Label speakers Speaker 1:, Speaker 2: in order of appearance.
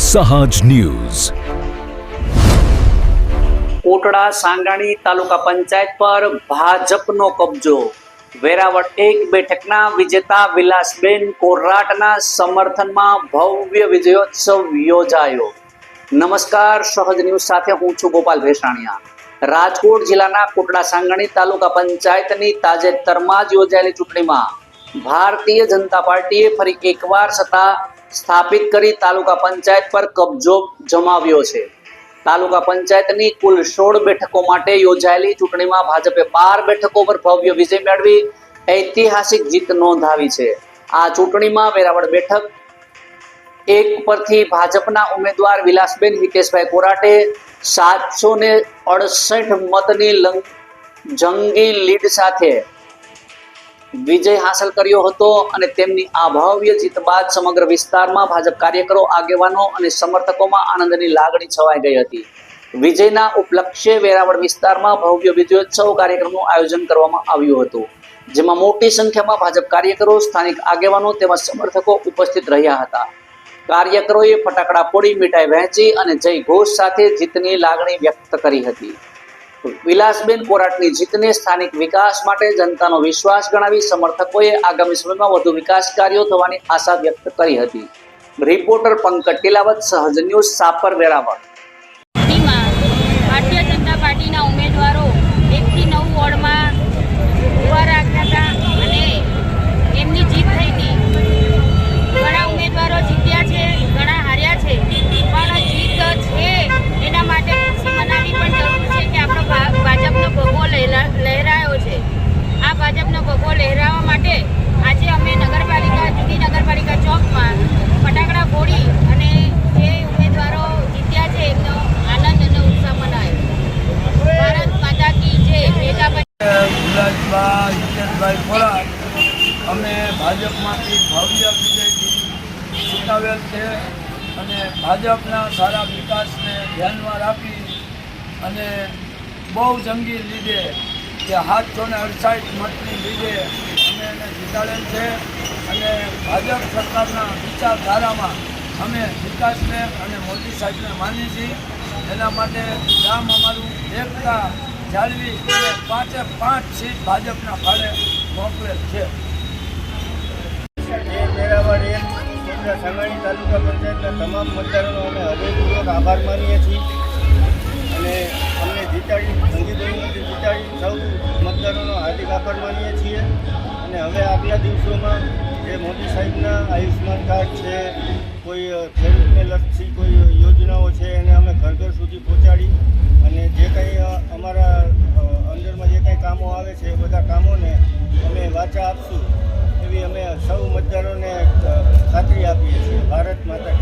Speaker 1: સહજ ન્યૂઝ.
Speaker 2: કોટડા સાંગાણી તાલુકા પંચાયત પર ભાજપનો કબજો. વેરાવળ 1 બેઠકના વિજેતા વિલાસબેન કોરાટના સમર્થનમાં ભવ્ય વિજયોત્સવ યોજાયો. નમસ્કાર, સહજ ન્યૂઝ સાથે હું છું ગોપાલ ભેસાણીયા. રાજકોટ જિલ્લાના કોટડા સાંગાણી તાલુકા પંચાયતની તાજેતરમાં જ યોજાયેલી ચૂંટણીમાં ભારતીય જનતા પાર્ટીએ ફરી એકવાર સત્તા સ્થાપિત કરી તાલુકા પંચાયત પર કબજો જમાવ્યો છે. તાલુકા પંચાયતની કુલ 16 બેઠકો માટે યોજાયેલી ચૂંટણીમાં ભાજપે 12 બેઠકો પર ભવ્ય વિજય મેળવી ઐતિહાસિક જીત નોંધાવી છે. આ ચૂંટણીમાં વેરાવળ બેઠક 1 પરથી ભાજપના ઉમેદવાર વિલાસબેન હિતેશભાઈ કોરાટે 768 મતની જંગી લીડ સાથે વિજય હાંસલ કર્યો હતો અને તેમની આ ભવ્ય જીત બાદ સમગ્ર વિસ્તારમાં ભાજપ કાર્યકરો, આગેવાનો અને સમર્થકોમાં આનંદની લાગણી છવાઈ ગઈ હતી. વિજયના ઉપલક્ષે વેરાવળ વિસ્તારમાં ભવ્ય વિજયોત્સવ કાર્યક્રમનું આયોજન કરવામાં આવ્યું હતું, જેમાં મોટી સંખ્યામાં ભાજપ કાર્યકરો, સ્થાનિક આગેવાનો તેમજ સમર્થકો ઉપસ્થિત રહ્યા હતા. કાર્યકરોએ ફટાકડા ફોડી, મીઠાઈ વહેંચી અને જય ઘોષ સાથે જીતની લાગણી વ્યક્ત કરી હતી. વિલાસબેન કોરાટની જીતને સ્થાનિક વિકાસ માટે જનતાનો વિશ્વાસ ગણાવી સમર્થકોએ આગામી સમયમાં વધુ વિકાસ કાર્યો થવાની આશા વ્યક્ત કરી હતી. રિપોર્ટર પંકજ ટીલાવત, સહજ ન્યૂઝ, સાપર, વેરાવળ.
Speaker 3: ભારતીય જનતા પાર્ટીના ઉમેદવારો 1 થી 9 વોર્ડમાં ઉભા રાખ્યા હતા અને એમની જીત થઈ હતી. ઘણા ઉમેદવારો જીત્યા છે, ઘણા હાર્યા છે, પણ જીત છે એના માટે ખુશી મનાવી પણ જરૂર છે કે આપણો ભાજપનો ભગવો લહેરાયો છે. આ ભાજપનો ભગવો લહેરાવવા માટે આજે અમે જૂની નગરપાલિકા ચોકમાં ફટાકડા ફોડી અને જે ઉમેદવારો જીત્યા છે એમનો આનંદ અને ઉત્સાહ મનાવ્યો. ભારત માતા કી જય.
Speaker 4: વિલાસભાઈ હિતેશભાઈ કોરાટ અમે ભાજપમાંથી ભવ્ય વિજયથી જીતાવેલ છે અને ભાજપના સારા વિકાસને ધ્યાનમાં રાખી અને બહુ જંગી લીધે કે 768 મતની લીધે અમે એને જીતાડેલ છે અને ભાજપ સરકારના વિચારધારામાં અમે વિકાસને અને મોદી સાહેબને માની છીએ. એના માટે ગામ અમારું એકતા જાળવી અને 5 સીટ ભાજપના ફાળે મોકલેલ છે.
Speaker 5: વેરાવળ 1 કોટડા સાંગાણી તાલુકા પંચાયતના તમામ મતદારોનો અમે હૃદયપૂર્વક આભાર માનીએ છીએ અને અમને જંગી બહુમતી જીતાડી સૌ મતદારોનો હાર્દિક આભાર માનીએ છીએ. અને હવે આગલા દિવસોમાં જે મોદી સાહેબના આયુષ્યમાન કાર્ડ છે, કોઈ ખેડૂતને લગતી કોઈ યોજનાઓ છે એને અમે ઘર ઘર સુધી પહોંચાડી અને જે કંઈ અમારા અંદરમાં જે કંઈ કામો આવે છે એ બધા કામોને અમે વાચા આપશું એવી અમે સૌ મતદારોને ખાતરી આપીએ છીએ. ભારત માતા